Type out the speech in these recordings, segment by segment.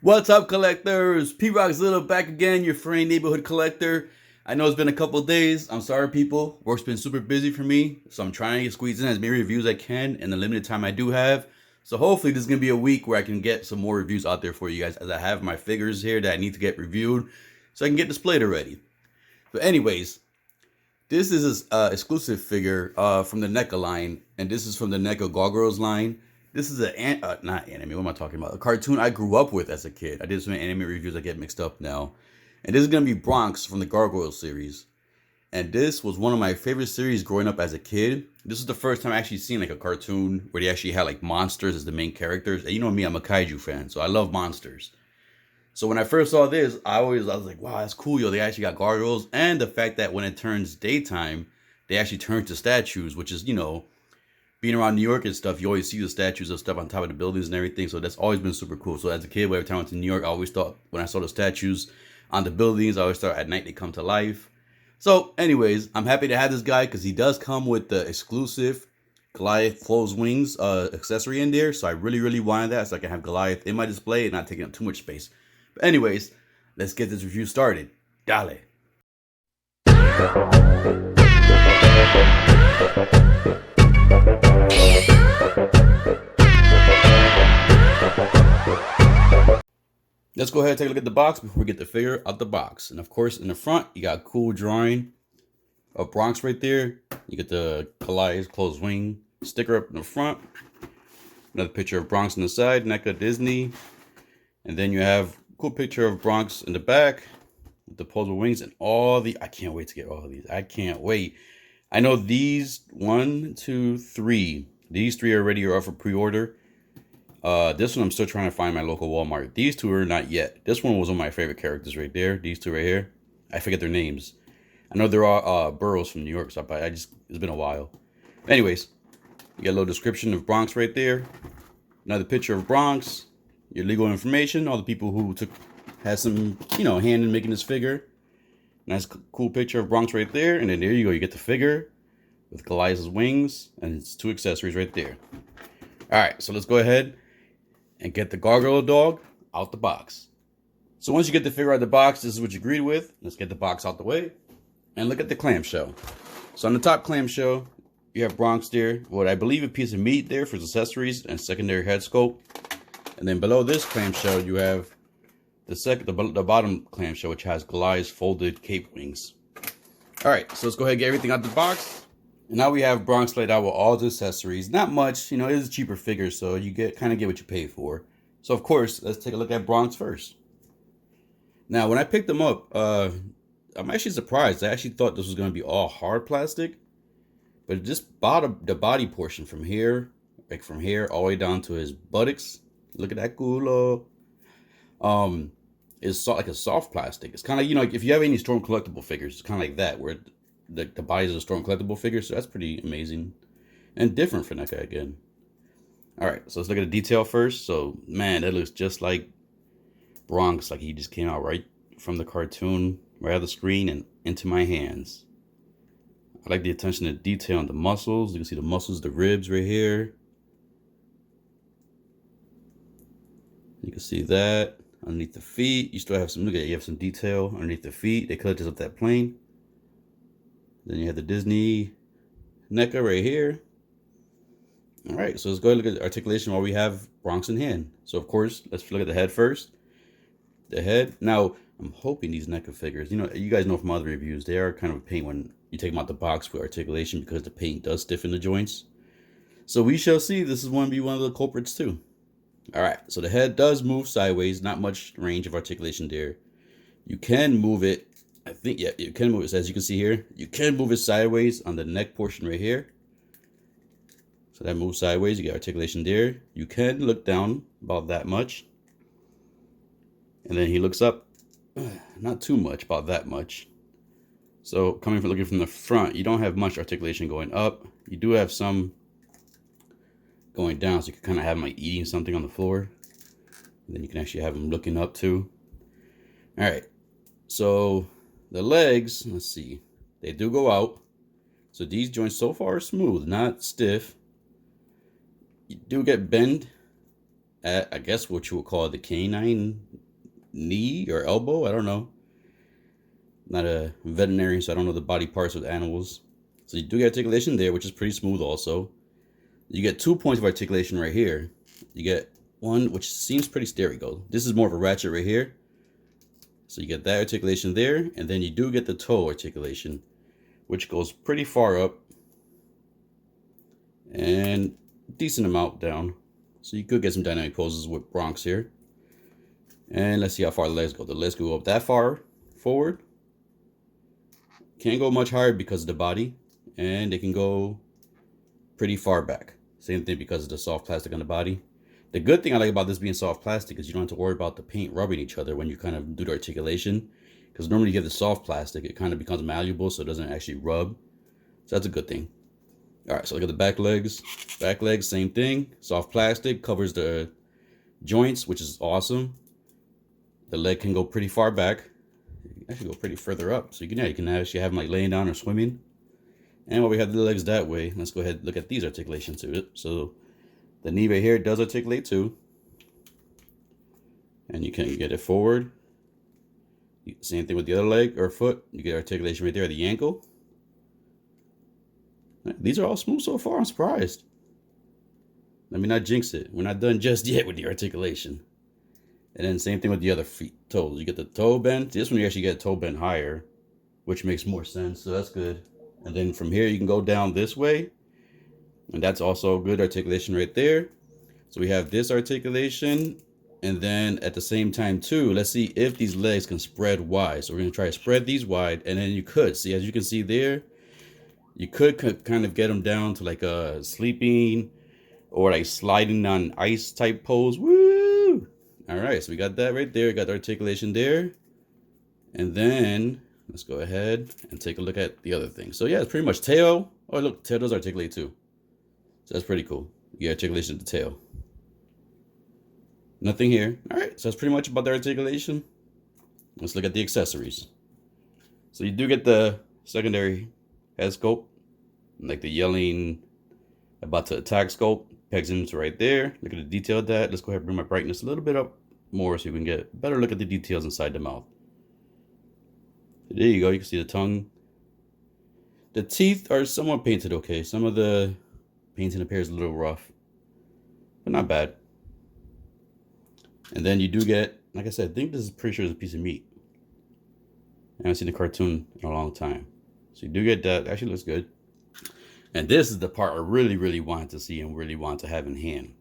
What's up, collectors? P-Rock's Little back again, your friend neighborhood collector. I know it's been a couple days. I'm sorry, people. Work's been super busy for me, so I'm trying to squeeze in as many reviews as I can in the limited time I do have. So hopefully this is gonna be a week where I can get some more reviews out there for you guys, as I have my figures here that I need to get reviewed, so I can get displayed already. But anyways, this is an exclusive figure from the Neca line, and this is from the Neca Gargoyles line. This is not anime. What am I talking about? A cartoon I grew up with as a kid. I did some anime reviews. I get mixed up now. And this is gonna be Bronx from the Gargoyles series. And this was one of my favorite series growing up as a kid. This is the first time I actually seen like a cartoon where they actually had like monsters as the main characters. And you know me, I'm a kaiju fan, so I love monsters. So when I first saw this, I was like, wow, that's cool, yo. They actually got gargoyles, and the fact that when it turns daytime, they actually turn to statues, which is, being around New York and stuff, you always see the statues of stuff on top of the buildings and everything. So that's always been super cool. So as a kid, every time I went to New York, I always thought when I saw the statues on the buildings, I always thought at night they come to life. So anyways, I'm happy to have this guy because he does come with the exclusive Goliath closed wings accessory in there. So I really, really wanted that so I can have Goliath in my display and not taking up too much space. But anyways, let's get this review started. Dale. Let's go ahead and take a look at the box before we get the figure out the box. And of course, in the front, you got a cool drawing of Bronx right there. You get the Goliath closed wing sticker up in the front. Another picture of Bronx on the side, Neca Disney. And then you have a cool picture of Bronx in the back with the posable wings and all the... I can't wait to get all of these. I can't wait. I know these 1, 2, 3. These 3 already are up for pre-order. This one I'm still trying to find my local Walmart. These 2 are not yet. This one was one of my favorite characters right there. These 2 right here. I forget their names. I know they're all boroughs from New York, so it's been a while. Anyways, you get a little description of Bronx right there. Another picture of Bronx. Your legal information. All the people who had some, hand in making this figure. Nice cool picture of Bronx right there. And then there you go. You get the figure with Goliath's wings and its 2 accessories right there. All right, so let's go ahead and get the gargoyle dog out the box. So once you get the figure out of the box, this is what you agreed with. Let's get the box out the way and look at the clamshell. So on the top clamshell, you have Bronx there. What I believe a piece of meat there for his accessories and secondary head sculpt. And then below this clamshell, you have the bottom clamshell, which has Goliath's folded cape wings. All right, so let's go ahead and get everything out the box. And now we have Bronx laid out with all the accessories. Not much, it is a cheaper figure, so you kind of get what you pay for. So of course, let's take a look at Bronx first. Now, when I picked them up, I'm actually surprised. I actually thought this was going to be all hard plastic, but just the body portion from here, like from here all the way down to his buttocks. Look at that culo. Is like a soft plastic. It's kind of, like if you have any Storm collectible figures, it's kind of like that, where the bodies of a Storm collectible figure. So that's pretty amazing and different for NECA again. All right, so let's look at the detail first. So man, that looks just like Bronx, like he just came out right from the cartoon, right out of the screen and into my hands. I like the attention to detail on the muscles. You can see the muscles, the ribs right here. You can see that underneath the feet. You still have some, look at it, you have some detail underneath the feet. They cut this up that plane. Then you have the Disney NECA right here. All right, so let's go ahead and look at the articulation while we have Bronx in hand. So of course, let's look at the head first. The head. Now, I'm hoping these NECA figures, you guys know from other reviews, they are kind of a pain when you take them out the box with articulation because the paint does stiffen the joints. So we shall see. This is going to be one of the culprits too. All right, so the head does move sideways. Not much range of articulation there. You can move it. I think, yeah, you can move it. As you can see here, you can move it sideways on the neck portion right here. So that moves sideways. You get articulation there. You can look down about that much. And then he looks up, not too much, about that much. So looking from the front, you don't have much articulation going up. You do have some going down, so you can kind of have him like eating something on the floor. And then you can actually have him looking up too. All right, so the legs, let's see, they do go out. So these joints so far are smooth, not stiff. You do get bend at, I guess, what you would call the canine knee or elbow. I don't know. Not a veterinarian, so I don't know the body parts of the animals. So you do get articulation there, which is pretty smooth also. You get 2 points of articulation right here. You get one, which seems pretty stereo. This is more of a ratchet right here. So you get that articulation there, and then you do get the toe articulation, which goes pretty far up and decent amount down. So you could get some dynamic poses with Bronx here. And let's see how far the legs go. The legs go up that far forward. Can't go much higher because of the body, and they can go pretty far back. Same thing because of the soft plastic on the body. The good thing I like about this being soft plastic is you don't have to worry about the paint rubbing each other when you kind of do the articulation. Because normally you get the soft plastic, it kind of becomes malleable, so it doesn't actually rub. So that's a good thing. All right, so look at the back legs. Back legs, same thing. Soft plastic covers the joints, which is awesome. The leg can go pretty far back. You can actually go pretty further up. So you can actually have them like laying down or swimming. And while we have the legs that way, let's go ahead and look at these articulations to it. So the knee right here does articulate too. And you can get it forward. Same thing with the other leg or foot. You get articulation right there at the ankle. These are all smooth so far. I'm surprised. Let me not jinx it. We're not done just yet with the articulation. And then same thing with the other feet, toes. You get the toe bend. This one you actually get toe bend higher, which makes more sense. So that's good. And then from here you can go down this way. And that's also good articulation right there. So we have this articulation. And then at the same time too, let's see if these legs can spread wide. So we're going to try to spread these wide. And then you could see, as you can see there, you could kind of get them down to like a sleeping or like sliding on ice type pose. Woo! All right, so we got that right there. We got the articulation there. And then let's go ahead and take a look at the other thing. So yeah, it's pretty much tail. Oh, look, tail does articulate too. So that's pretty cool. You get articulation at the tail. Nothing here. All right, so that's pretty much about the articulation. Let's look at the accessories. So you do get the secondary head scope, like the yelling about to attack scope. Pegs into right there. Look at the detail of that. Let's go ahead and bring my brightness a little bit up more so you can get a better look at the details inside the mouth. There you go. You can see the tongue. The teeth are somewhat painted okay. Some of the painting appears a little rough, but not bad. And then you do get, like I said, I think this is pretty sure it's a piece of meat. I haven't seen the cartoon in a long time. So you do get that. Actually looks good. And this is the part I really, really wanted to see and really want to have in hand.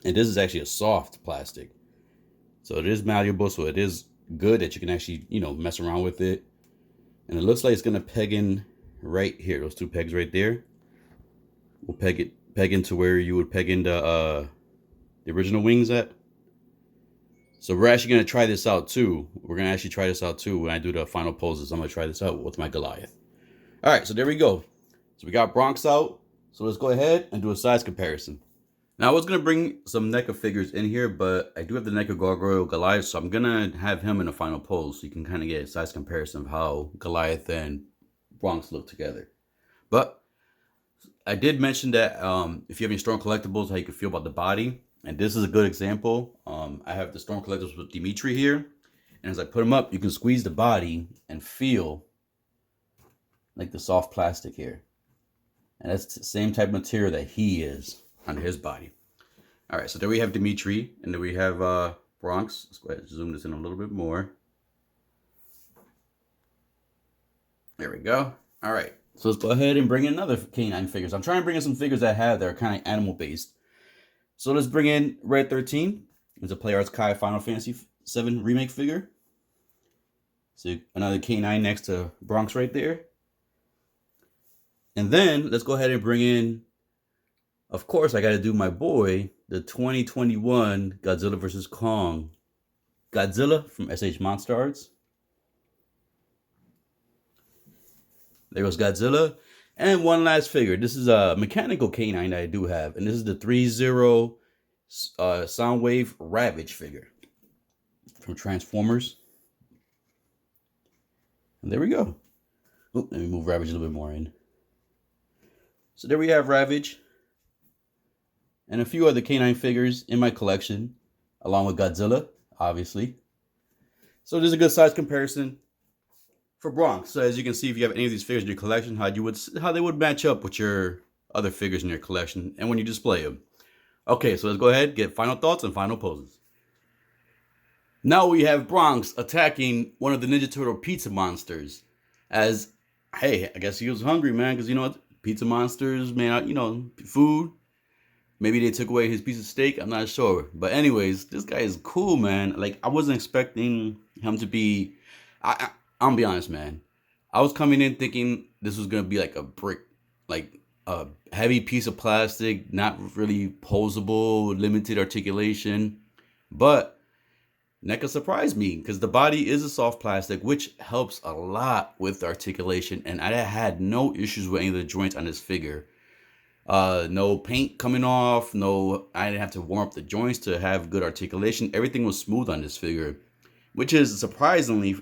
And this is actually a soft plastic. So it is malleable, so it is good that you can actually, mess around with it. And it looks like it's going to peg in right here. Those two pegs right there. We'll peg into where you would peg in the original wings at. So we're actually going to try this out too. We're going to actually try this out too when I do the final poses. I'm going to try this out with my Goliath. All right, so there we go. So we got Bronx out. So let's go ahead and do a size comparison. Now I was going to bring some Neca figures in here, but I do have the Neca Gargoyle Goliath. So I'm going to have him in the final pose so you can kind of get a size comparison of how Goliath and Bronx look together. But I did mention that if you have any Storm collectibles, how you can feel about the body. And this is a good example. I have the Storm collectibles with Dimitri here. And as I put them up, you can squeeze the body and feel like the soft plastic here. And that's the same type of material that he is on his body. All right, so there we have Dimitri, and then we have Bronx. Let's go ahead and zoom this in a little bit more. There we go. All right, so let's go ahead and bring in another canine figures. I'm trying to bring in some figures that are kind of animal-based. So let's bring in Red 13. It's a Play Arts Kai Final Fantasy VII Remake figure. So another canine next to Bronx right there. And then let's go ahead and bring in, of course, I got to do my boy, the 2021 Godzilla vs. Kong. Godzilla from SH Monster Arts. There goes Godzilla. And one last figure. This is a mechanical canine that I do have. And this is the 3-0 Soundwave Ravage figure from Transformers. And there we go. Ooh, let me move Ravage a little bit more in. So there we have Ravage and a few other canine figures in my collection, along with Godzilla, obviously. So there's a good size comparison for Bronx. So as you can see, if you have any of these figures in your collection, how they would match up with your other figures in your collection and when you display them. Okay, so let's go ahead, get final thoughts and final poses. Now we have Bronx attacking one of the Ninja Turtle pizza monsters. As, hey, I guess he was hungry, man, because pizza monsters, man, food. Maybe they took away his piece of steak. I'm not sure. But anyways, this guy is cool, man. Like, I wasn't expecting him to be. I'm gonna be honest, man. I was coming in thinking this was gonna be like a brick, like a heavy piece of plastic, not really posable, limited articulation. But Neca surprised me because the body is a soft plastic, which helps a lot with articulation. And I had no issues with any of the joints on this figure. No paint coming off. No, I didn't have to warm up the joints to have good articulation. Everything was smooth on this figure, which is surprisingly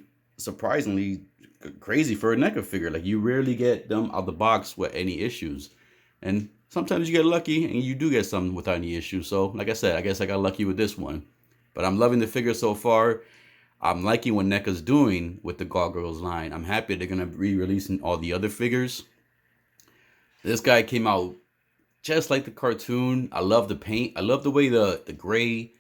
crazy for a Neca figure. Like, you rarely get them out the box with any issues, and sometimes you get lucky and you do get some without any issues. So, like I said, I guess I got lucky with this one. But I'm loving the figure so far. I'm liking what Neca's doing with the Gargoyles line. I'm happy they're gonna be releasing all the other figures. This guy came out just like the cartoon. I love the paint. I love the way the gray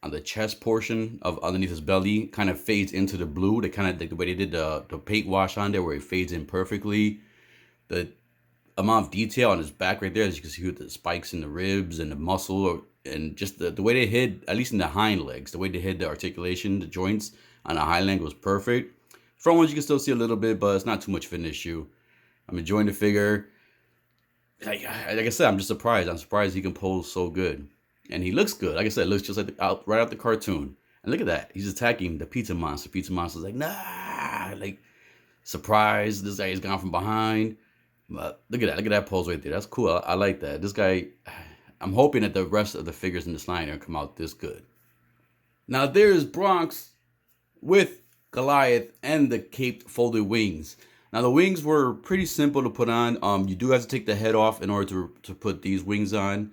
on the chest portion of underneath his belly kind of fades into the blue. They kind of like the way they did the paint wash on there, where it fades in perfectly. The amount of detail on his back right there, as you can see with the spikes in the ribs and the muscle, and just the way they hid, at least in the hind legs, the way they hid the articulation, the joints on the hind leg was perfect. Front ones you can still see a little bit, but it's not too much of an issue. I'm enjoying the figure. Like I said, I'm just surprised. I'm surprised he can pose so good. And he looks good. Like I said, it looks just like right out the cartoon. And look at that. He's attacking the pizza monster. Pizza monster's like, nah. Like, surprise. This guy is gone from behind. But look at that. Look at that pose right there. That's cool. I like that. This guy, I'm hoping that the rest of the figures in this line are come out this good. Now there's Bronx with Goliath and the caped folded wings. Now the wings were pretty simple to put on. You do have to take the head off in order to put these wings on.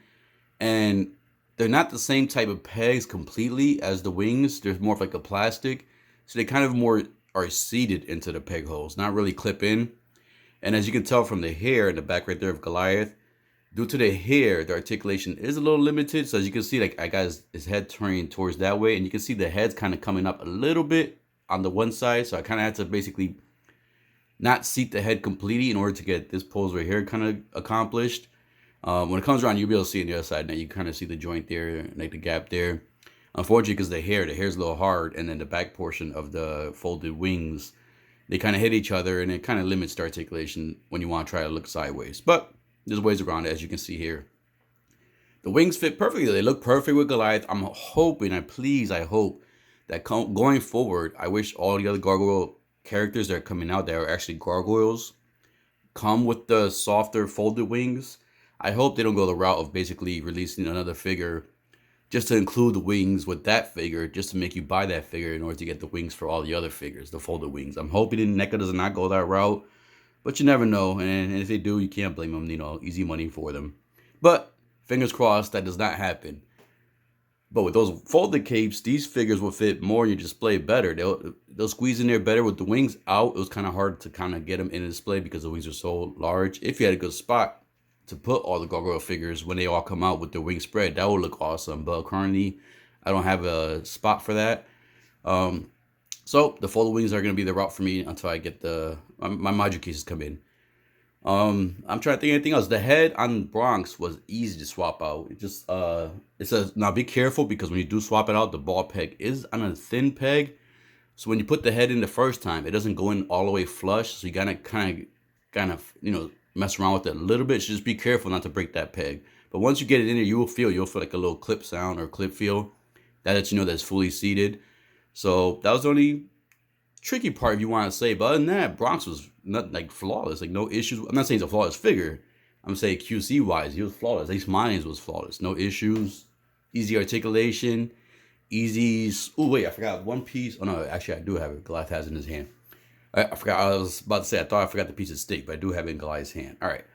And they're not the same type of pegs completely as the wings. They're more of like a plastic. So they kind of more are seated into the peg holes, not really clip in. And as you can tell from the hair in the back right there of Goliath, due to the hair, the articulation is a little limited. So as you can see, like I got his head turning towards that way. And you can see the head's kind of coming up a little bit on the one side. So I kind of had to basically not seat the head completely in order to get this pose right here kind of accomplished. When it comes around, you'll be able to see on the other side. Now you kind of see the joint there, like the gap there. Unfortunately, because the hair's a little hard, and then the back portion of the folded wings, they kind of hit each other, and it kind of limits the articulation when you want to try to look sideways. But there's ways around it, as you can see here. The wings fit perfectly. They look perfect with Goliath. I'm hoping, I hope that going forward, I wish all the other gargoyle characters that are coming out that are actually gargoyles come with the softer folded wings. I hope they don't go the route of basically releasing another figure just to include the wings with that figure, just to make you buy that figure in order to get the wings for all the other figures, the folded wings. I'm hoping Neca does not go that route, but you never know. And if they do, you can't blame them, easy money for them. But fingers crossed that does not happen. But with those folded capes, these figures will fit more in your display better. They'll squeeze in there better. With the wings out, it was kind of hard to kind of get them in the display because the wings are so large. If you had a good spot to put all the gargoyle figures when they all come out with their wings spread, that would look awesome. But currently, I don't have a spot for that. So the folded wings are going to be the route for me until I get my module cases come in. I'm trying to think of anything else. The head on Bronx was easy to swap out. It says, now be careful because when you do swap it out, the ball peg is on a thin peg. So when you put the head in the first time, it doesn't go in all the way flush. So you gotta kind of mess around with it a little bit. So just be careful not to break that peg. But once you get it in there, you'll feel like a little clip sound or clip feel. That lets you know that it's fully seated. So that was the only tricky part, if you want to say. But other than that, Bronx was not like flawless, like no issues. I'm not saying it's a flawless figure. I'm saying QC wise, he was flawless. At least mine was flawless. No issues. Easy articulation. Easy. Oh wait, I forgot one piece. Oh no, actually I do have it. Goliath has it in his hand. I forgot. I was about to say I thought I forgot the piece of steak, but I do have it in Goliath's hand. All right.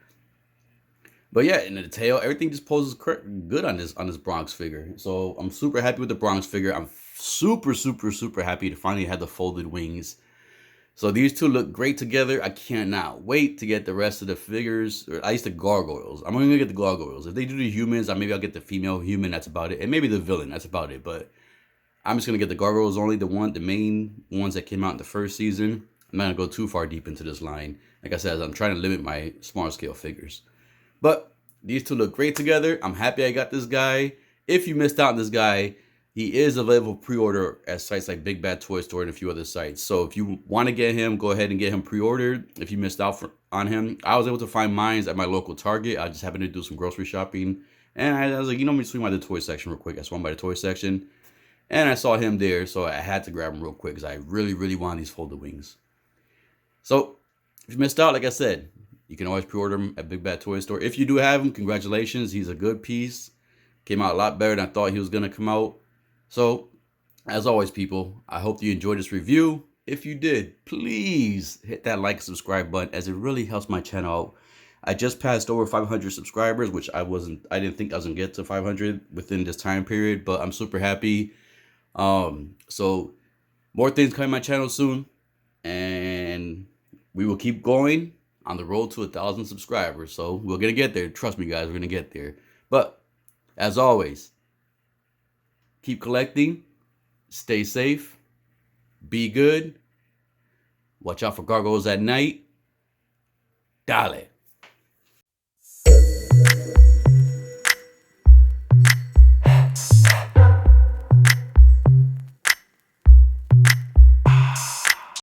But yeah, in the tail, everything just poses good on this Bronx figure. So I'm super happy with the Bronx figure. I'm super, super, super happy to finally have the folded wings. So these two look great together. I cannot wait to get the rest of the figures, or at least the gargoyles. I'm only gonna get the gargoyles. If they do the humans, maybe I'll get the female human. That's about it, and maybe the villain. That's about it. But I'm just gonna get the gargoyles only, the main ones that came out in the first season. I'm not gonna go too far deep into this line. Like I said, I'm trying to limit my small scale figures. But these two look great together. I'm happy I got this guy. If you missed out on this guy, he is available pre-order at sites like Big Bad Toy Store and a few other sites. So if you want to get him, go ahead and get him pre-ordered. If you missed out on him, I was able to find mine at my local Target. I just happened to do some grocery shopping. And I was like, let me swing by the toy section real quick. I swung by the toy section. And I saw him there, so I had to grab him real quick because I really, really want these folded wings. So if you missed out, like I said, you can always pre-order them at Big Bad Toy Store. If you do have them, congratulations. He's a good piece. Came out a lot better than I thought he was going to come out. So, as always, people, I hope you enjoyed this review. If you did, please hit that like and subscribe button, as it really helps my channel out. I just passed over 500 subscribers, which I didn't think I was going to get to 500 within this time period, but I'm super happy. So more things coming to my channel soon, and we will keep going on the road to 1,000 subscribers. So we're gonna get there. Trust me, guys, we're gonna get there. But as always, keep collecting, stay safe, be good, watch out for gargoyles at night. Dale.